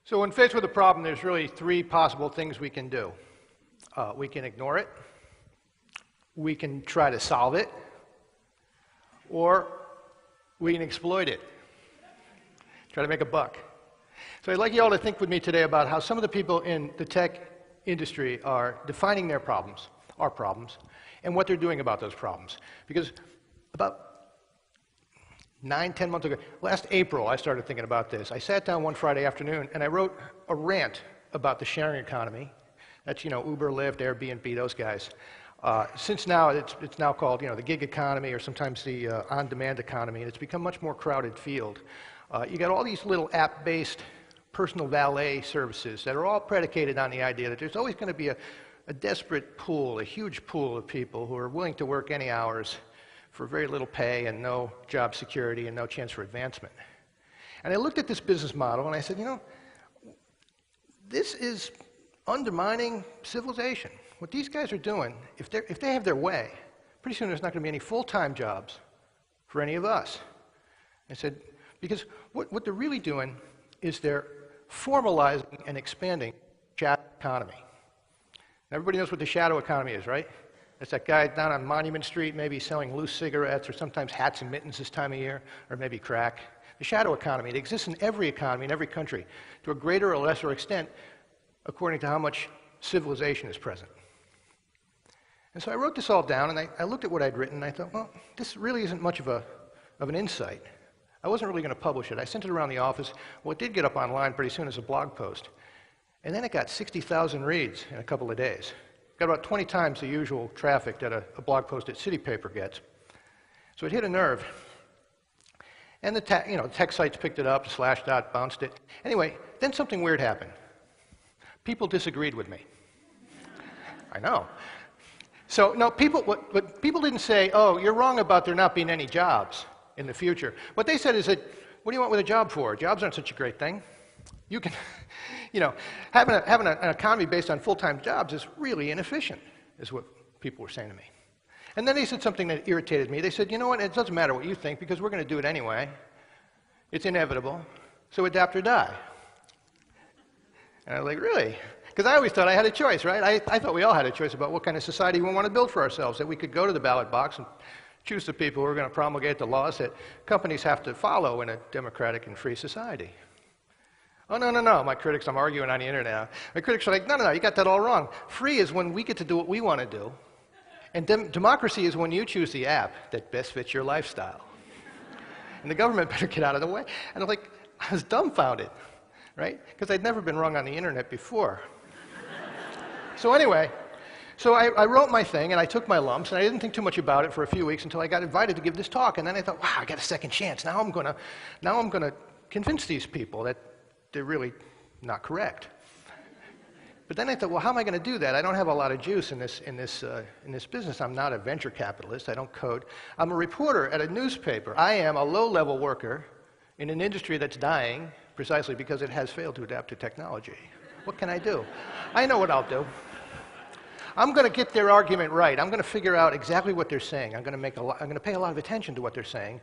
So when faced with a problem, there's really three possible things we can do. We can ignore it, we can try to solve it, or we can exploit it, try to make a buck. So I'd like you all to think with me today about how some of the people in the tech industry are defining their problems, our problems, and what they're doing about those problems. Because about 9-10 months ago, last April, I started thinking about this. I sat down one Friday afternoon and I wrote a rant about the sharing economy. That's, Uber, Lyft, Airbnb, those guys. Since now, it's now called, the gig economy or sometimes the on-demand economy, and it's become a much more crowded field. You got all these little app-based personal valet services that are all predicated on the idea that there's always going to be a desperate pool, a huge pool of people who are willing to work any hours for very little pay and no job security and no chance for advancement. And I looked at this business model and I said, this is undermining civilization. What these guys are doing, if they have their way, pretty soon there's not going to be any full-time jobs for any of us. I said, because what they're really doing is they're formalizing and expanding the shadow economy. Everybody knows what the shadow economy is, right? It's that guy down on Monument Street, maybe selling loose cigarettes or sometimes hats and mittens this time of year, or maybe crack. The shadow economy, it exists in every economy, in every country, to a greater or lesser extent, according to how much civilization is present. And so I wrote this all down, and I looked at what I'd written, and I thought, well, this really isn't much of an insight. I wasn't really going to publish it. I sent it around the office. Well, it did get up online pretty soon as a blog post. And then it got 60,000 reads in a couple of days. Got about 20 times the usual traffic that a blog post at City Paper gets. So it hit a nerve. And the tech sites picked it up, Slashdot bounced it. Anyway, then something weird happened. People disagreed with me. I know. So no, what people didn't say, oh, you're wrong about there not being any jobs in the future. What they said is that, what do you want with a job for? Jobs aren't such a great thing. You can, having an economy based on full-time jobs is really inefficient, is what people were saying to me. And then they said something that irritated me. They said, you know what, it doesn't matter what you think because we're going to do it anyway. It's inevitable, so adapt or die. And I was like, really? Because I always thought I had a choice, right? I thought we all had a choice about what kind of society we want to build for ourselves, that we could go to the ballot box and choose the people who are going to promulgate the laws that companies have to follow in a democratic and free society. Oh, no, my critics, I'm arguing on the internet now. My critics are like, no, you got that all wrong. Free is when we get to do what we want to do. And democracy is when you choose the app that best fits your lifestyle. And the government better get out of the way. And I'm like, I was dumbfounded, right? Because I'd never been wrong on the internet before. So anyway, I wrote my thing and I took my lumps and I didn't think too much about it for a few weeks until I got invited to give this talk. And then I thought, wow, I got a second chance. Now I'm gonna convince these people that they're really not correct. But then I thought, well, how am I going to do that? I don't have a lot of juice in this business. I'm not a venture capitalist. I don't code. I'm a reporter at a newspaper. I am a low-level worker in an industry that's dying precisely because it has failed to adapt to technology. What can I do? I know what I'll do. I'm going to get their argument right. I'm going to figure out exactly what they're saying. I'm going to pay a lot of attention to what they're saying,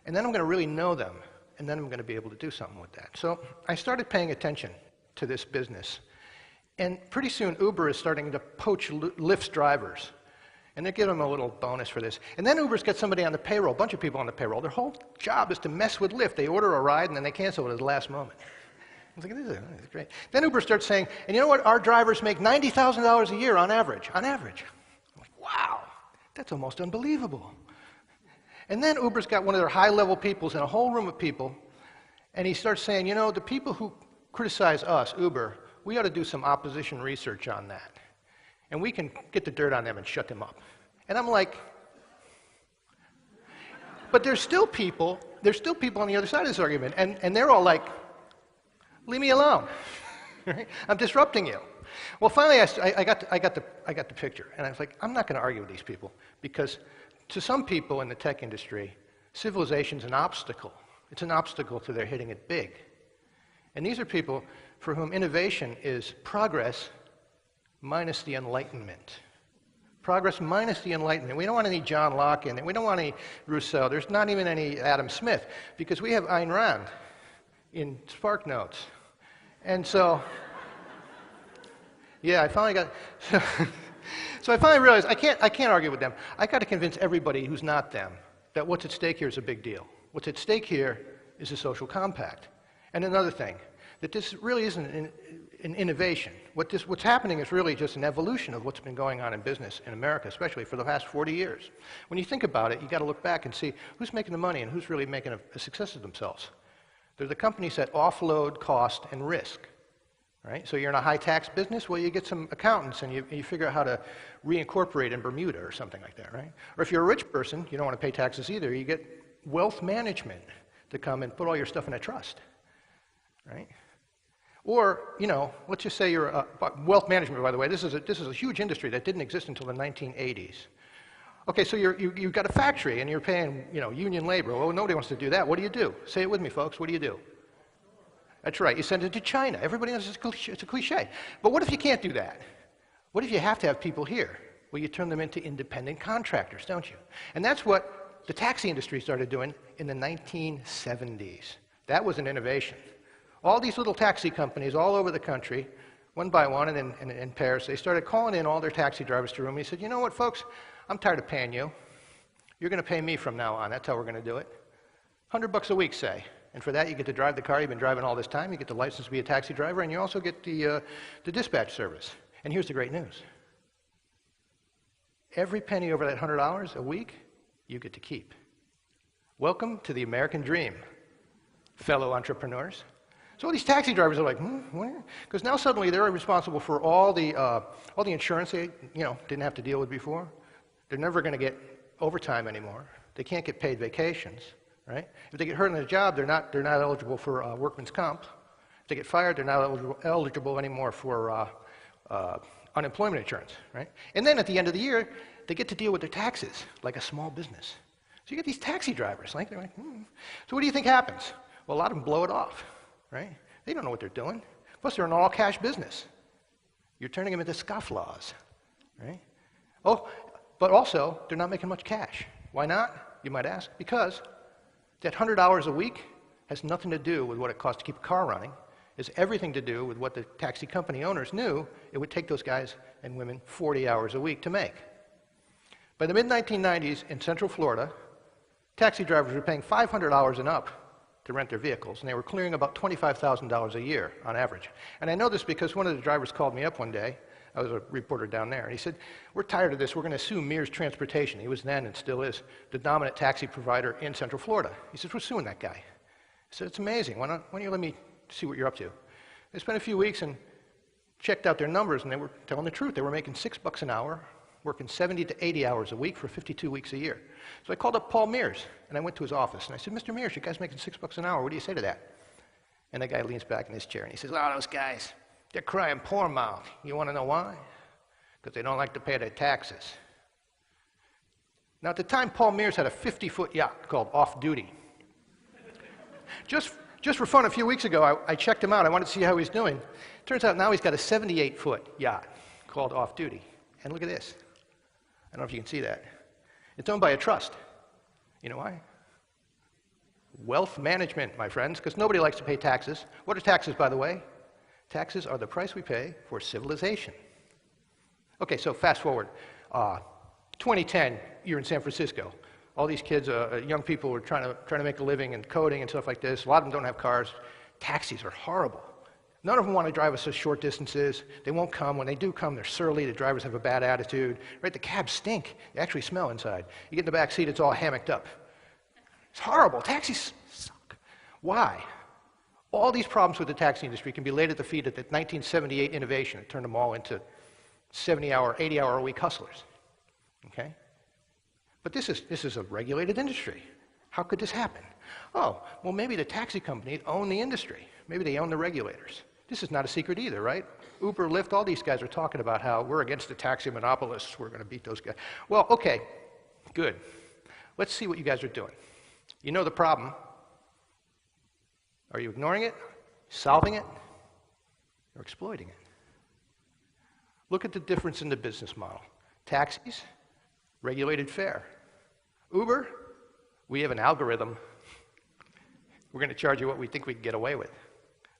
and then I'm going to really know them. And then I'm going to be able to do something with that. So I started paying attention to this business. And pretty soon Uber is starting to poach Lyft's drivers. And they give them a little bonus for this. And then Uber's got somebody on the payroll, a bunch of people on the payroll. Their whole job is to mess with Lyft. They order a ride and then they cancel it at the last moment. I was like, this is great. Then Uber starts saying, and you know what? Our drivers make $90,000 a year on average. On average. I'm like, wow, that's almost unbelievable. And then Uber's got one of their high-level peoples in a whole room of people, and he starts saying, the people who criticize us, Uber, we ought to do some opposition research on that. And we can get the dirt on them and shut them up. And I'm like, but there's still people on the other side of this argument, and they're all like, leave me alone. I'm disrupting you. Well, finally, I got the picture, and I was like, I'm not going to argue with these people, because to some people in the tech industry, civilization's an obstacle. It's an obstacle to their hitting it big. And these are people for whom innovation is progress minus the Enlightenment. Progress minus the Enlightenment. We don't want any John Locke in it. We don't want any Rousseau. There's not even any Adam Smith, because we have Ayn Rand in Spark Notes. And so, yeah, I finally got, so I finally realized I can't argue with them. I got to convince everybody who's not them that what's at stake here is a big deal. What's at stake here is a social compact. And another thing, that this really isn't an innovation. What's happening is really just an evolution of what's been going on in business in America, especially for the past 40 years. When you think about it, you got to look back and see who's making the money and who's really making a success of themselves. They're the companies that offload cost and risk. Right? So you're in a high-tax business, well, you get some accountants and you figure out how to reincorporate in Bermuda or something like that, right? Or if you're a rich person, you don't want to pay taxes either, you get wealth management to come and put all your stuff in a trust, right? Or, you know, let's just say you're wealth management, by the way, this is a huge industry that didn't exist until the 1980s. Okay, so you've got a factory and you're paying, you know, union labor. Well, nobody wants to do that. What do you do? Say it with me, folks. What do you do? That's right, you send it to China. Everybody knows it's a cliche. But what if you can't do that? What if you have to have people here? Well, you turn them into independent contractors, don't you? And that's what the taxi industry started doing in the 1970s. That was an innovation. All these little taxi companies all over the country, one by one and in pairs, they started calling in all their taxi drivers to a room. He said, you know what, folks? I'm tired of paying you. You're going to pay me from now on. That's how we're going to do it. $100 a week, say. And for that, you get to drive the car you've been driving all this time. You get the license to be a taxi driver, and you also get the dispatch service. And here's the great news. Every penny over that $100 a week, you get to keep. Welcome to the American dream, fellow entrepreneurs. So all these taxi drivers are like, because now suddenly they're responsible for all the insurance they, you know, didn't have to deal with before. They're never going to get overtime anymore. They can't get paid vacations. Right? If they get hurt on the job, they're not eligible for workman's comp. If they get fired, they're not eligible anymore for unemployment insurance. Right? And then at the end of the year, they get to deal with their taxes like a small business. So you get these taxi drivers, like they're like, So what do you think happens? Well, a lot of them blow it off. Right? They don't know what they're doing. Plus, they're an all-cash business. You're turning them into scofflaws. Right? Oh, but also, they're not making much cash. Why not? You might ask. Because that $100 a week has nothing to do with what it costs to keep a car running. It has everything to do with what the taxi company owners knew it would take those guys and women 40 hours a week to make. By the mid-1990s in Central Florida, taxi drivers were paying $500 and up to rent their vehicles, and they were clearing about $25,000 a year on average. And I know this because one of the drivers called me up one day. I was a reporter down there, and he said, we're tired of this. We're going to sue Mears Transportation. He was then and still is the dominant taxi provider in Central Florida. He says, we're suing that guy. I said, it's amazing. Why don't you let me see what you're up to? They spent a few weeks and checked out their numbers, and they were telling the truth. They were making $6 an hour, working 70 to 80 hours a week for 52 weeks a year. So I called up Paul Mears, and I went to his office, and I said, Mr. Mears, you guys making $6 an hour. What do you say to that? And the guy leans back in his chair, and he says, oh, those guys, they're crying poor mouth. You want to know why? Because they don't like to pay their taxes. Now, at the time, Paul Mears had a 50-foot yacht called Off Duty. Just for fun, a few weeks ago, I checked him out. I wanted to see how he's doing. Turns out now he's got a 78-foot yacht called Off Duty. And look at this. I don't know if you can see that. It's owned by a trust. You know why? Wealth management, my friends, because nobody likes to pay taxes. What are taxes, by the way? Taxes are the price we pay for civilization. Okay, so fast forward. 2010, you're in San Francisco. All these kids, young people, are trying to make a living in coding and stuff like this. A lot of them don't have cars. Taxis are horrible. None of them want to drive us such short distances. They won't come. When they do come, they're surly. The drivers have a bad attitude. Right? The cabs stink. They actually smell inside. You get in the back seat, it's all hammocked up. It's horrible. Taxis suck. Why? All these problems with the taxi industry can be laid at the feet of the 1978 innovation that turned them all into 70-hour, 80-hour-a-week hustlers. Okay? But this is a regulated industry. How could this happen? Oh, well, maybe the taxi companies own the industry. Maybe they own the regulators. This is not a secret either, right? Uber, Lyft, all these guys are talking about how we're against the taxi monopolists. We're going to beat those guys. Well, okay, good. Let's see what you guys are doing. You know the problem. Are you ignoring it, solving it, or exploiting it? Look at the difference in the business model. Taxis, regulated fare. Uber, we have an algorithm. We're going to charge you what we think we can get away with.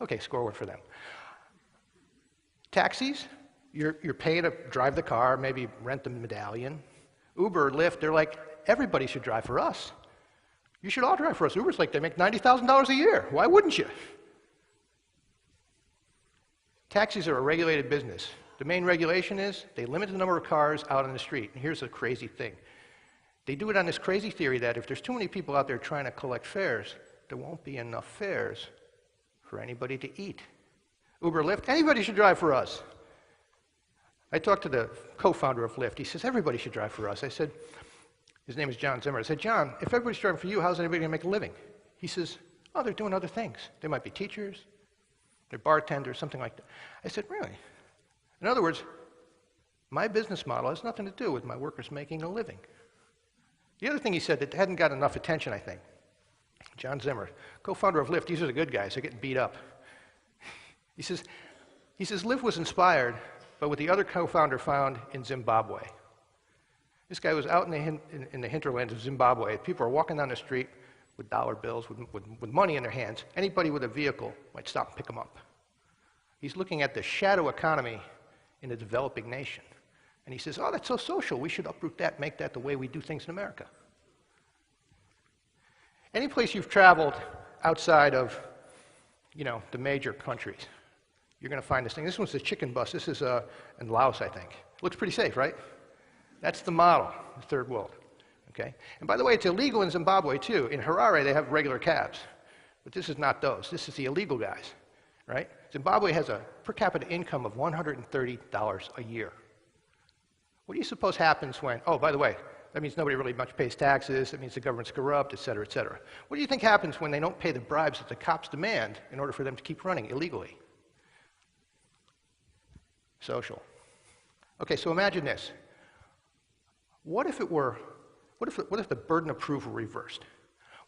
Okay, score one for them. Taxis, you're paying to drive the car, maybe rent the medallion. Uber, Lyft, they're like, everybody should drive for us. You should all drive for us. Uber's like, they make $90,000 a year. Why wouldn't you? Taxis are a regulated business. The main regulation is they limit the number of cars out on the street. And here's the crazy thing. They do it on this crazy theory that if there's too many people out there trying to collect fares, there won't be enough fares for anybody to eat. Uber, Lyft, anybody should drive for us. I talked to the co-founder of Lyft. He says, everybody should drive for us. I said, his name is John Zimmer. I said, John, if everybody's driving for you, how's anybody going to make a living? He says, oh, they're doing other things. They might be teachers, they're bartenders, something like that. I said, really? In other words, my business model has nothing to do with my workers making a living. The other thing he said that hadn't got enough attention, I think, John Zimmer, co-founder of Lyft, these are the good guys, they're getting beat up. He says, Lyft was inspired by what the other co-founder found in Zimbabwe. This guy was out in the hinterlands of Zimbabwe. People are walking down the street with dollar bills, with money in their hands. Anybody with a vehicle might stop and pick them up. He's looking at the shadow economy in a developing nation. And he says, oh, that's so social. We should uproot that, make that the way we do things in America. Any place you've traveled outside of, the major countries, you're going to find this thing. This one's the chicken bus. This is in Laos, I think. Looks pretty safe, right? That's the model, the third world. Okay? And by the way, it's illegal in Zimbabwe, too. In Harare, they have regular cabs. But this is not those. This is the illegal guys, right? Zimbabwe has a per capita income of $130 a year. What do you suppose happens when, oh, by the way, that means nobody really much pays taxes, that means the government's corrupt, et cetera, et cetera. What do you think happens when they don't pay the bribes that the cops demand in order for them to keep running illegally? Social. Okay, so imagine this. What if the burden of proof were reversed?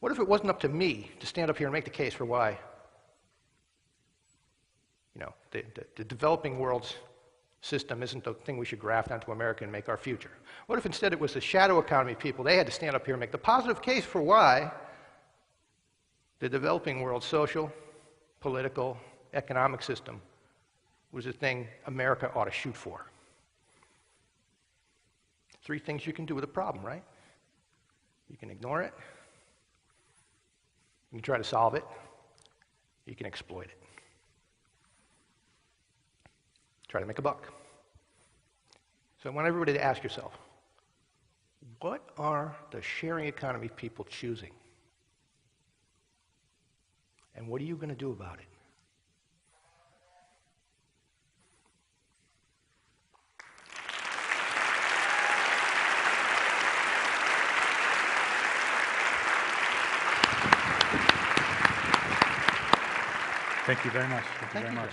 What if it wasn't up to me to stand up here and make the case for why, the developing world's system isn't the thing we should graft onto America and make our future? What if instead it was the shadow economy people, they had to stand up here and make the positive case for why the developing world's social, political, economic system was the thing America ought to shoot for? 3 things you can do with a problem, right? You can ignore it, you can try to solve it, you can exploit it. Try to make a buck. So I want everybody to ask yourself, what are the sharing economy people choosing? And what are you going to do about it? Thank you very much. Thank you very much.